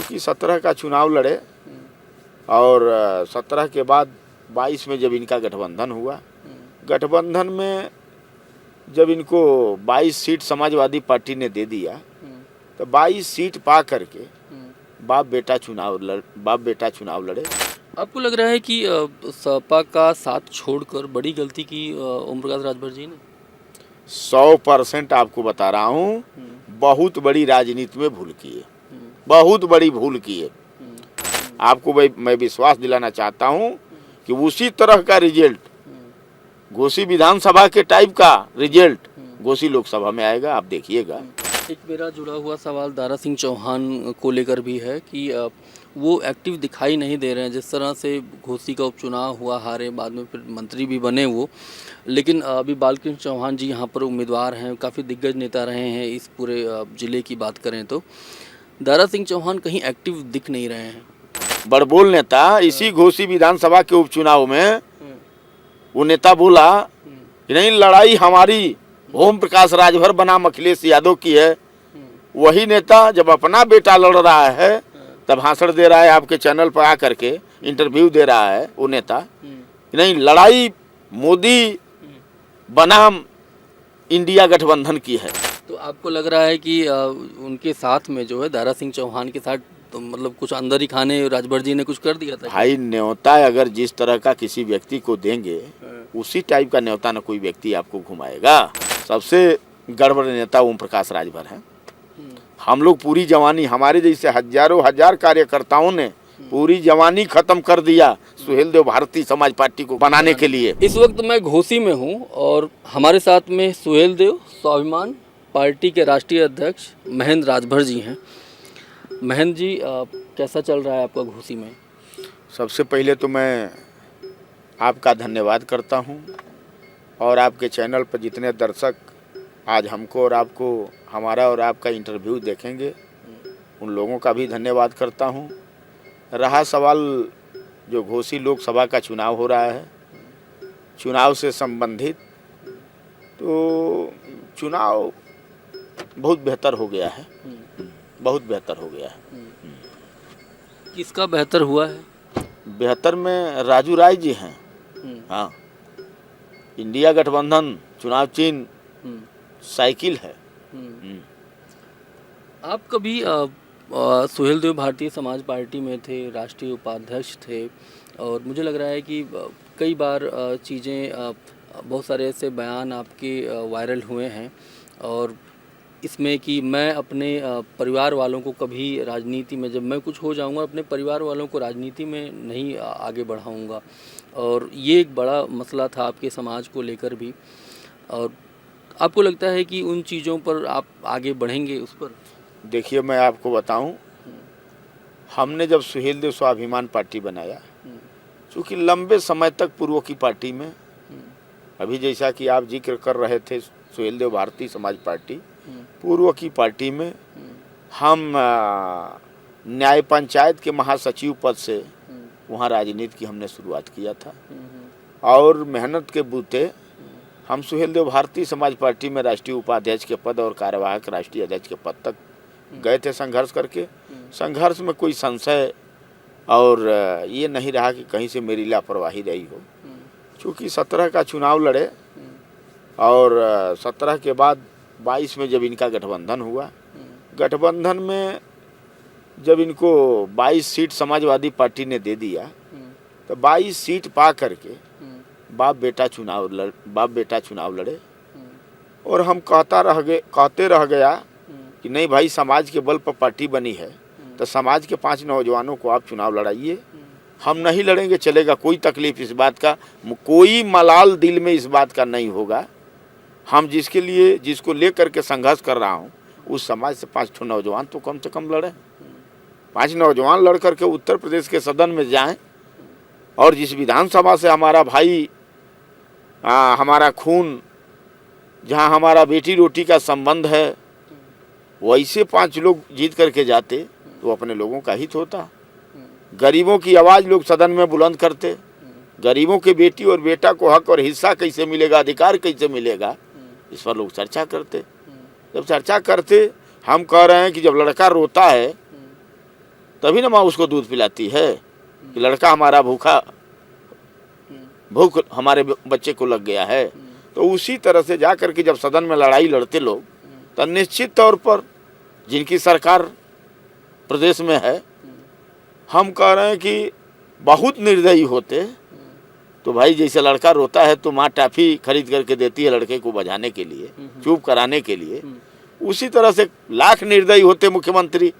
चूँकि 17 का चुनाव लड़े और 17 के बाद 22 में जब इनका गठबंधन हुआ, गठबंधन में जब इनको 22 सीट समाजवादी पार्टी ने दे दिया तो 22 सीट पा करके बाप बेटा चुनाव लड़े। आपको लग रहा है कि सपा का साथ छोड़कर बड़ी गलती की ओम प्रकाश राजभर जी ने? 100% आपको बता रहा हूँ, बहुत बड़ी राजनीति में भूल किए, बहुत बड़ी भूल किए। आपको मैं विश्वास दिलाना चाहता हूँ कि उसी तरह का रिजल्ट घोसी विधानसभा के टाइप का रिजल्ट घोसी लोकसभा में आएगा, आप देखिएगा। एक मेरा जुड़ा हुआ सवाल दारा सिंह चौहान को लेकर भी है कि वो एक्टिव दिखाई नहीं दे रहे हैं। जिस तरह से घोसी का उपचुनाव हुआ, हारे, बाद में फिर मंत्री भी बने वो, लेकिन अभी बालकृष्ण चौहान जी यहाँ पर उम्मीदवार हैं, काफ़ी दिग्गज नेता रहे हैं इस पूरे ज़िले की बात करें तो। दारा सिंह चौहान कहीं एक्टिव दिख नहीं रहे हैं। बड़बोल नेता, इसी घोसी विधानसभा के उपचुनाव में वो नेता बोला कि नहीं, लड़ाई हमारी ओम प्रकाश राजभर बनाम अखिलेश यादव की है। वही नेता जब अपना बेटा लड़ रहा है तब भाषण दे रहा है, आपके चैनल पर आकर के इंटरव्यू दे रहा है वो नेता, नहीं लड़ाई मोदी बनाम इंडिया गठबंधन की है। तो आपको लग रहा है कि उनके साथ में जो है दारा सिंह चौहान के साथ तो मतलब कुछ अंदर ही खाने राजभर जी ने कुछ कर दिया था? भाई, न्योता अगर जिस तरह का किसी व्यक्ति को देंगे उसी टाइप का न्योता न कोई व्यक्ति आपको घुमाएगा। सबसे गड़बड़ नेता ओम प्रकाश राजभर है। हम लोग पूरी जवानी, हमारे जैसे हजारों हजार कार्यकर्ताओं ने पूरी जवानी खत्म कर दिया सुहेल देव भारती समाज पार्टी को बनाने के लिए। इस वक्त मैं घोसी में हूँ और हमारे साथ में सुहेल देव स्वाभिमान पार्टी के राष्ट्रीय अध्यक्ष महेंद्र राजभर जी हैं। महेंद्र जी, कैसा चल रहा है आपका घोसी में? सबसे पहले तो मैं आपका धन्यवाद करता हूं और आपके चैनल पर जितने दर्शक आज हमको और आपको, हमारा और आपका इंटरव्यू देखेंगे, उन लोगों का भी धन्यवाद करता हूं। रहा सवाल जो घोसी लोकसभा का चुनाव हो रहा है, चुनाव से संबंधित, तो चुनाव बहुत बेहतर हो गया है, बहुत बेहतर हो गया है। किसका बेहतर हुआ है? बेहतर में राजू राय जी हैं। हाँ, इंडिया गठबंधन चुनाव चिन्ह साइकिल है। आप कभी सुहेल देव भारतीय समाज पार्टी में थे, राष्ट्रीय उपाध्यक्ष थे, और मुझे लग रहा है कि कई बार चीज़ें, बहुत सारे ऐसे बयान आपके वायरल हुए हैं और इसमें कि मैं अपने परिवार वालों को कभी राजनीति में, जब मैं कुछ हो जाऊंगा, अपने परिवार वालों को राजनीति में नहीं आगे बढ़ाऊंगा, और ये एक बड़ा मसला था आपके समाज को लेकर भी। और आपको लगता है कि उन चीज़ों पर आप आगे बढ़ेंगे उस पर? देखिए, मैं आपको बताऊं, हमने जब सुहेल देव स्वाभिमान पार्टी बनाया, चूँकि लंबे समय तक पूर्व की पार्टी में, अभी जैसा कि आप जिक्र कर रहे थे सुहेल देव भारतीय समाज पार्टी, पूर्व की पार्टी में हम न्याय पंचायत के महासचिव पद से वहाँ राजनीति की हमने शुरुआत किया था और मेहनत के बूते हम सुहेल देव भारतीय समाज पार्टी में राष्ट्रीय उपाध्यक्ष के पद और कार्यवाहक राष्ट्रीय अध्यक्ष के पद तक गए थे संघर्ष करके। संघर्ष में कोई संशय और ये नहीं रहा कि कहीं से मेरी लापरवाही रही हो। चूँकि 17 का चुनाव लड़े और 17 के बाद 22 में जब इनका गठबंधन हुआ, गठबंधन में जब इनको 22 सीट समाजवादी पार्टी ने दे दिया तो 22 सीट पा करके बाप बेटा चुनाव लड़े और हम कहते रह गया कि नहीं भाई, समाज के बल पर पार्टी बनी है तो समाज के 5 नौजवानों को आप चुनाव लड़ाइए, हम नहीं लड़ेंगे चलेगा, कोई तकलीफ इस बात का, कोई मलाल दिल में इस बात का नहीं होगा। हम जिसको लेकर के संघर्ष कर रहा हूँ, उस समाज से 5 नौजवान तो कम से कम लड़े। 5 नौजवान लड़ करके उत्तर प्रदेश के सदन में जाएं और जिस विधानसभा से हमारा भाई, हमारा खून, जहाँ हमारा बेटी रोटी का संबंध है, वैसे 5 लोग जीत करके जाते तो अपने लोगों का हित होता। गरीबों की आवाज़ लोग सदन में बुलंद करते, गरीबों के बेटी और बेटा को हक और हिस्सा कैसे मिलेगा, अधिकार कैसे मिलेगा, इस पर लोग चर्चा करते। जब चर्चा करते, हम कह रहे हैं कि जब लड़का रोता है तभी ना माँ उसको दूध पिलाती है कि लड़का हमारा भूख हमारे बच्चे को लग गया है। तो उसी तरह से जा करके जब सदन में लड़ाई लड़ते लोग, तो निश्चित तौर पर जिनकी सरकार प्रदेश में है, हम कह रहे हैं कि बहुत निर्दयी होते तो भाई जैसे लड़का रोता है तो माँ टॉफी खरीद करके देती है लड़के को बजाने के लिए, चुप कराने के लिए, उसी तरह से लाख निर्दयी होते मुख्यमंत्री,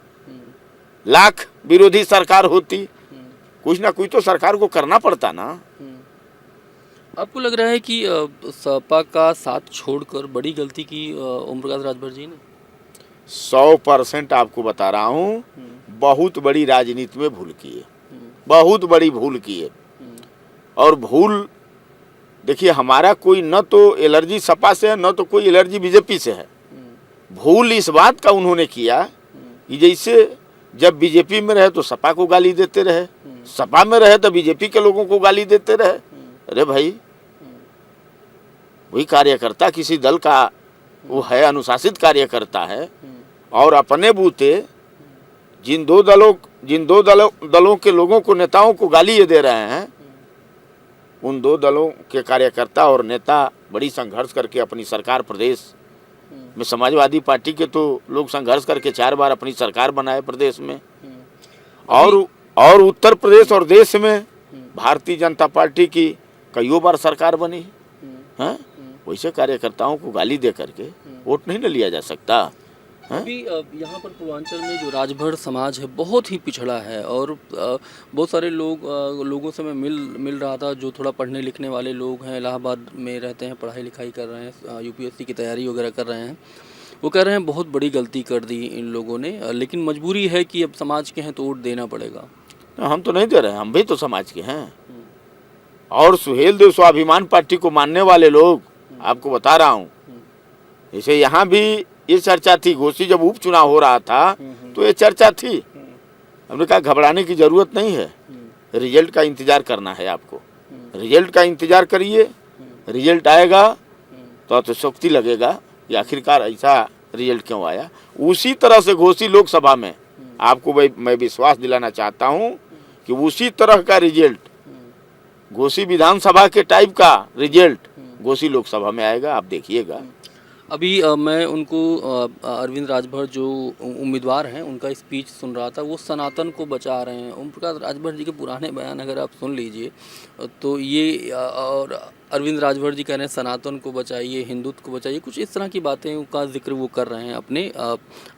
लाख विरोधी सरकार होती, कुछ ना कुछ तो सरकार को करना पड़ता ना। आपको लग रहा है कि सपा का साथ छोड़कर बड़ी गलती की ओम प्रकाश राजभर जी ने? 100% आपको बता रहा हूँ, बहुत बड़ी राजनीति में भूल की है, बहुत बड़ी भूल की है। और भूल देखिए, हमारा कोई न तो एलर्जी सपा से है, न तो कोई एलर्जी बीजेपी से है। भूल इस बात का उन्होंने किया कि जैसे जब बीजेपी में रहे तो सपा को गाली देते रहे, सपा में रहे तो बीजेपी के लोगों को गाली देते रहे। अरे भाई, वही कार्यकर्ता किसी दल का वो है, अनुशासित कार्यकर्ता है, और अपने बूते जिन दो दलों के लोगों को, नेताओं को गाली ये दे रहे हैं, उन दो दलों के कार्यकर्ता और नेता बड़ी संघर्ष करके अपनी सरकार प्रदेश में, समाजवादी पार्टी के तो लोग संघर्ष करके 4 बार अपनी सरकार बनाए प्रदेश में, और उत्तर प्रदेश और देश में भारतीय जनता पार्टी की कईयों बार सरकार बनी है। वैसे कार्यकर्ताओं को गाली दे करके वोट नहीं न लिया जा सकता। अभी यहाँ पर पूर्वांचल में जो राजभर समाज है बहुत ही पिछड़ा है, और बहुत सारे लोगों से मैं मिल रहा था जो थोड़ा पढ़ने लिखने वाले लोग हैं, इलाहाबाद में रहते हैं, पढ़ाई लिखाई कर रहे हैं, यूपीएससी की तैयारी वगैरह कर रहे हैं। वो कह रहे हैं बहुत बड़ी गलती कर दी इन लोगों ने, लेकिन मजबूरी है कि अब समाज के हैं तो वोट देना पड़ेगा। हम तो नहीं दे रहे हैं, हम भी तो समाज के हैं। और सुहेल देव स्वाभिमान पार्टी को मानने वाले लोग, आपको बता रहा हूँ, जैसे यहाँ भी ये चर्चा थी, घोसी जब उपचुनाव हो रहा था तो ये चर्चा थी। हमने कहा घबराने की जरूरत नहीं है, रिजल्ट का इंतजार करना है आपको, रिजल्ट का इंतजार करिए, रिजल्ट आएगा तो शक्ति लगेगा कि आखिरकार ऐसा रिजल्ट क्यों आया। उसी तरह से घोसी लोकसभा में आपको मैं विश्वास दिलाना चाहता हूँ कि उसी तरह का रिजल्ट, घोसी विधानसभा के टाइप का रिजल्ट घोसी लोकसभा में आएगा, आप देखिएगा। अभी मैं उनको अरविंद राजभर जो उम्मीदवार हैं उनका स्पीच सुन रहा था, वो सनातन को बचा रहे हैं। ओम प्रकाश राजभर जी के पुराने बयान अगर आप सुन लीजिए तो ये, और अरविंद राजभर जी कह रहे हैं सनातन को बचाइए, हिंदुत्व को बचाइए, कुछ इस तरह की बातें का जिक्र वो कर रहे हैं अपने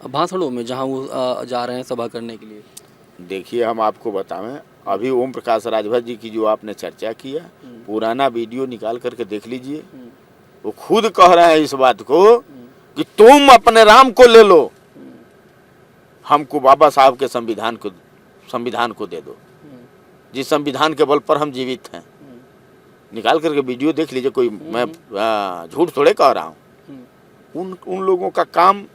भाषणों में जहाँ वो जा रहे हैं सभा करने के लिए। देखिए, हम आपको बतावें, अभी ओम प्रकाश राजभर जी की जो आपने चर्चा किया, पुराना वीडियो निकाल करके देख लीजिए। वो खुद कह रहे हैं इस बात को कि तुम अपने राम को ले लो, हमको बाबा साहब के संविधान को दे दो, जिस संविधान के बल पर हम जीवित हैं। निकाल करके वीडियो देख लीजिए, कोई मैं झूठ थोड़े कह रहा हूँ। उन लोगों का काम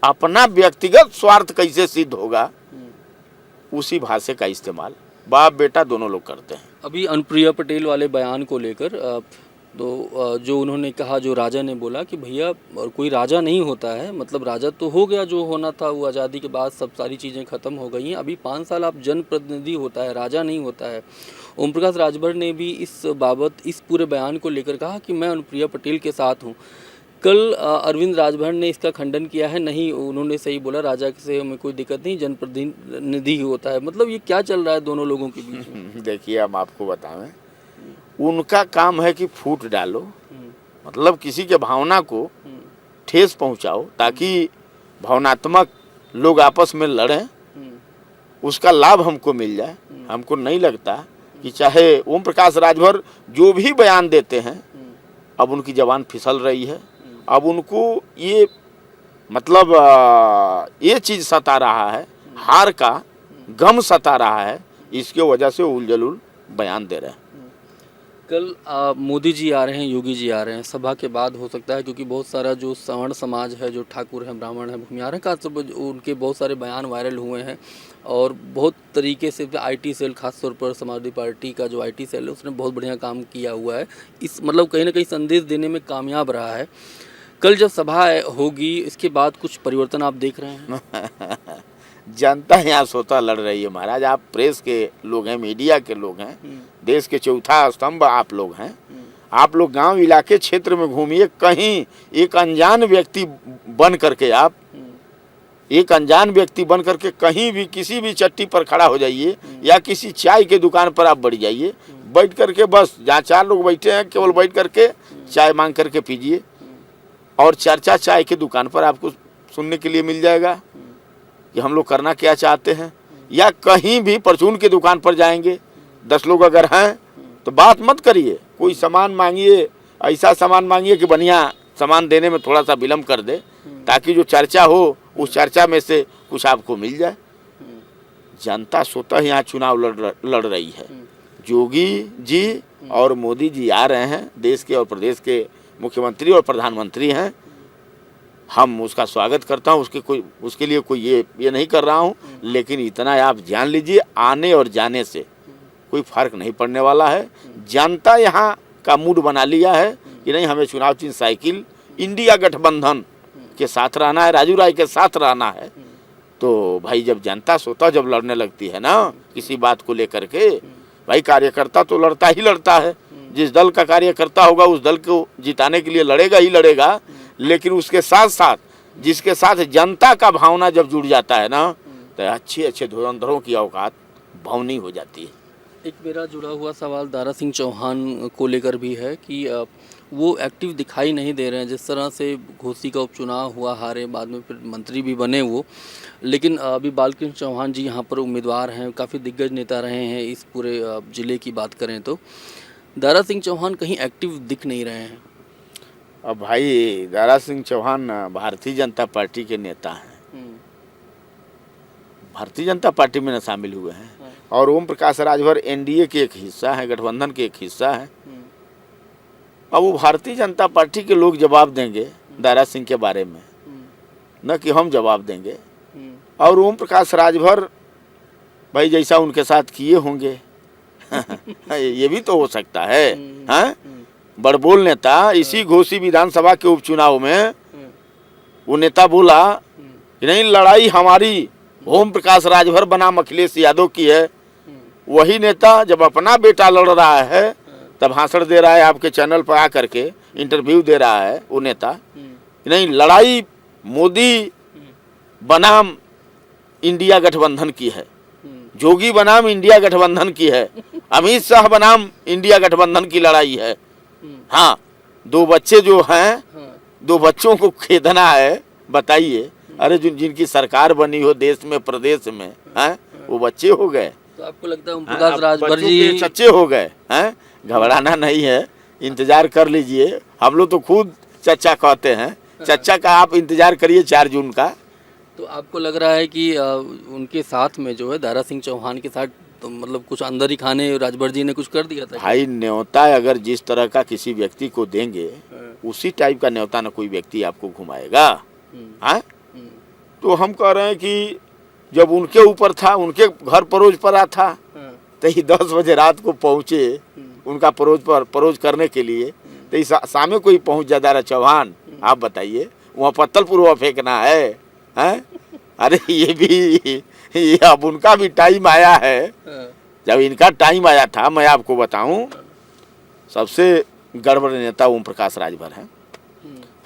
अपना व्यक्तिगत स्वार्थ कैसे सिद्ध होगा, उसी भाषा का इस्तेमाल बाप बेटा दोनों लोग करते हैं। अभी अनुप्रिया पटेल वाले बयान को लेकर तो जो उन्होंने कहा, जो राजा ने बोला कि भैया कोई राजा नहीं होता है, मतलब राजा तो हो गया, जो होना था वो आज़ादी के बाद सब सारी चीज़ें ख़त्म हो गई हैं, अभी 5 साल आप जनप्रतिनिधि होता है, राजा नहीं होता है। ओम प्रकाश राजभर ने भी इस बाबत इस पूरे बयान को लेकर कहा कि मैं अनुप्रिया पटेल के साथ हूँ। कल अरविंद राजभर ने इसका खंडन किया है, नहीं उन्होंने सही बोला, राजा से हमें कोई दिक्कत नहीं, जनप्रतिनिधि होता है। मतलब ये क्या चल रहा है दोनों लोगों के बीच? देखिए, हम आपको बतावें, उनका काम है कि फूट डालो, मतलब किसी के भावना को ठेस पहुंचाओ ताकि भावनात्मक लोग आपस में लड़ें, उसका लाभ हमको मिल जाए। हमको नहीं लगता कि चाहे ओम प्रकाश राजभर जो भी बयान देते हैं, अब उनकी जबान फिसल रही है, अब उनको ये मतलब ये चीज़ सता रहा है, हार का गम सता रहा है, इसके वजह से उलझुल बयान दे रहे हैं। कल मोदी जी आ रहे हैं, योगी जी आ रहे हैं, सभा के बाद हो सकता है, क्योंकि बहुत सारा जो सवर्ण समाज है, जो ठाकुर हैं, ब्राह्मण हैं, भूमिहार हैं, खासतौर पर उनके बहुत सारे बयान वायरल हुए हैं, और बहुत तरीके से आईटी सेल, खासतौर पर समाजवादी पार्टी का जो आईटी सेल है उसने बहुत बढ़िया काम किया हुआ है, इस मतलब कहीं ना कहीं संदेश देने में कामयाब रहा है। कल जब सभा होगी, इसके बाद कुछ परिवर्तन आप देख रहे हैं? जनता यहाँ स्वतः लड़ रही है महाराज। आप प्रेस के लोग हैं, मीडिया के लोग हैं, देश के चौथा स्तंभ आप लोग हैं। आप लोग गांव इलाके क्षेत्र में घूमिए, कहीं एक अनजान व्यक्ति बन करके आप एक अनजान व्यक्ति बन करके कहीं भी किसी भी चट्टी पर खड़ा हो जाइए या किसी चाय के दुकान पर आप बढ़ जाइए, बैठ करके बस जहाँ 4 लोग बैठे हैं केवल बैठ करके चाय मांग करके पीजिए और चर्चा चाय की दुकान पर आपको सुनने के लिए मिल जाएगा कि हम लोग करना क्या चाहते हैं। या कहीं भी परचून की दुकान पर जाएंगे, 10 लोग अगर हैं तो बात मत करिए, कोई सामान मांगिए, ऐसा सामान मांगिए कि बढ़िया सामान देने में थोड़ा सा विलम्ब कर दे, ताकि जो चर्चा हो उस चर्चा में से कुछ आपको मिल जाए। जनता स्वतः यहाँ चुनाव लड़ रही है। योगी जी और मोदी जी आ रहे हैं, देश के और प्रदेश के मुख्यमंत्री और प्रधानमंत्री हैं। हम उसका स्वागत करता हूँ, उसके लिए कोई ये नहीं कर रहा हूँ, लेकिन इतना आप जान लीजिए आने और जाने से कोई फर्क नहीं पड़ने वाला है। जनता यहाँ का मूड बना लिया है कि नहीं, हमें चुनाव चिन्ह साइकिल इंडिया गठबंधन के साथ रहना है, राजू राय के साथ रहना है। तो भाई जब जनता स्वतः जब लड़ने लगती है ना किसी बात को लेकर के, भाई कार्यकर्ता तो लड़ता ही लड़ता है। जिस दल का कार्यकर्ता होगा उस दल को जिताने के लिए लड़ेगा ही लड़ेगा, लेकिन उसके साथ साथ जिसके साथ जनता का भावना जब जुड़ जाता है ना, तो अच्छे अच्छे धुरंधरों की औकात भवनी हो जाती है। एक मेरा जुड़ा हुआ सवाल दारा सिंह चौहान को लेकर भी है कि वो एक्टिव दिखाई नहीं दे रहे हैं। जिस तरह से घोसी का उपचुनाव हुआ, हारे, बाद में फिर मंत्री भी बने वो, लेकिन अभी बालकृष्ण चौहान जी यहाँ पर उम्मीदवार हैं, काफ़ी दिग्गज नेता रहे हैं इस पूरे ज़िले की बात करें तो। दारा सिंह चौहान कहीं एक्टिव दिख नहीं रहे हैं। अब भाई दारा सिंह चौहान भारतीय जनता पार्टी के नेता हैं, भारतीय जनता पार्टी में न शामिल हुए हैं, और ओम प्रकाश राजभर एनडीए के एक हिस्सा है, गठबंधन के एक हिस्सा है। अब वो भारतीय जनता पार्टी के लोग जवाब देंगे दारा सिंह के बारे में, न कि हम जवाब देंगे। और ओम प्रकाश राजभर भाई जैसा उनके साथ किए होंगे ये भी तो हो सकता है। हाँ, बड़बोल नेता, इसी घोसी विधानसभा के उपचुनाव में वो नेता बोला कि नहीं, लड़ाई हमारी ओम प्रकाश राजभर बनाम अखिलेश यादव की है। वही नेता जब अपना बेटा लड़ रहा है तब भाषण दे रहा है, आपके चैनल पर आकर के इंटरव्यू दे रहा है वो नेता, नहीं लड़ाई मोदी बनाम इंडिया गठबंधन की है, जोगी बनाम इंडिया गठबंधन की है, अमित शाह बनाम इंडिया गठबंधन की लड़ाई है। हाँ, 2 बच्चे जो हैं, 2 बच्चों को खेदना है, बताइए। अरे जिनकी सरकार बनी हो देश में प्रदेश में, हैं, वो बच्चे हो गए। तो आपको लगता है ओम प्रकाश राजभर जी सच्चे हो गए हैं? घबराना नहीं है, इंतजार कर लीजिए। हम लोग तो खुद चच्चा कहते हैं, चच्चा का आप इंतजार करिए 4 जून का। तो आपको लग रहा है कि उनके साथ में जो है दारा सिंह चौहान के साथ तो मतलब कुछ अंदर ही खाने राजभर जी ने कुछ कर दिया था? भाई न्योता अगर जिस तरह का किसी व्यक्ति को देंगे उसी टाइप का न्योता न कोई व्यक्ति आपको घुमाएगा। हाँ, तो हम कह रहे हैं कि जब उनके ऊपर था, उनके घर परोज पर आ था, तो ही 10 बजे रात को पहुँचे उनका परोज करने के लिए, तो सामने कोई पहुँच जा दारा चौहान, आप बताइए, वहाँ पत्तल पूर्वा फेंकना है? हैं? अरे ये अब उनका भी टाइम आया है। जब इनका टाइम आया था, मैं आपको बताऊं, सबसे गड़बड़ नेता ओम प्रकाश राजभर हैं।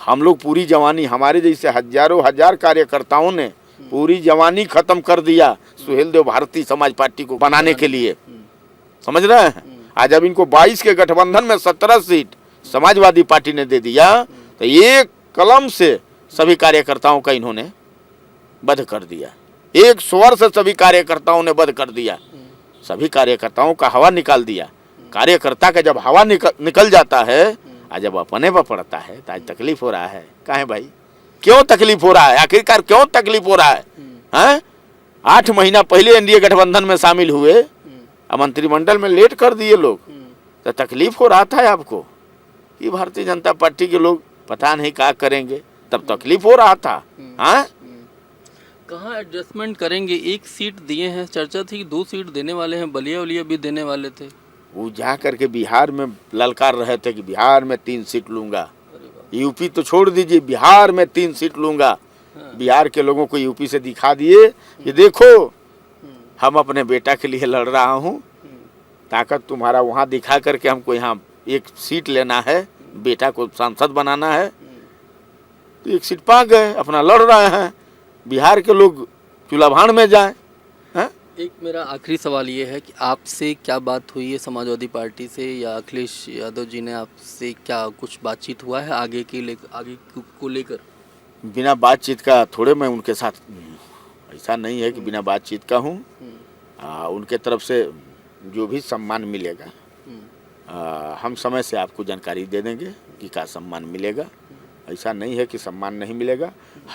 हम लोग पूरी जवानी, हमारे जैसे हजारों हजार कार्यकर्ताओं ने पूरी जवानी खत्म कर दिया सुहेल देव भारती समाज पार्टी को बनाने के लिए, समझ रहे हैं। आज जब इनको 22 के गठबंधन में 17 सीट समाजवादी पार्टी ने दे दिया, तो एक कलम से सभी कार्यकर्ताओं का इन्होंने वध कर दिया, एक स्वर से सभी कार्यकर्ताओं ने वध कर दिया, सभी कार्यकर्ताओं का हवा निकाल दिया। कार्यकर्ता का जब हवा निकल जाता है, आज जब अपने पर पड़ता है, तो आज तकलीफ हो रहा है। काहे भाई, क्यों तकलीफ हो रहा है? आखिरकार क्यों तकलीफ हो रहा है? हैं? 8 महीना पहले एनडीए गठबंधन में शामिल हुए, मंत्रिमंडल में लेट कर दिए लोग, तो तकलीफ हो रहा था आपको कि भारतीय जनता पार्टी के लोग पता नहीं क्या करेंगे, तब तकलीफ हो रहा था। हाँ, कहाँ एडजस्टमेंट करेंगे? 1 सीट दिए हैं, चर्चा थी 2 सीट देने वाले हैं, बलिया उलिया भी देने वाले थे। वो जा करके बिहार में ललकार रहे थे कि बिहार में 3 सीट लूंगा। यूपी तो छोड़ दीजिए, बिहार में 3 सीट लूंगा। बिहार के लोगों को यूपी से दिखा दिए कि देखो हम अपने बेटा के लिए लड़ रहा हूँ, ताकत तुम्हारा वहाँ दिखा करके हमको यहाँ एक सीट लेना है, बेटा को सांसद बनाना है, तो एक सीट पा गए, अपना लड़ रहे हैं। बिहार के लोग चूल्हा में जाएं। एक मेरा आखिरी सवाल ये है कि आपसे क्या बात हुई है समाजवादी पार्टी से, या अखिलेश यादव जी ने आपसे क्या कुछ बातचीत हुआ है आगे को लेकर? बिना बातचीत का थोड़े मैं उनके साथ, ऐसा नहीं है कि बिना बातचीत का हूँ। उनके तरफ से जो भी सम्मान मिलेगा हम समय से आपको जानकारी दे देंगे कि क्या सम्मान मिलेगा। ऐसा नहीं है कि सम्मान नहीं मिलेगा। हम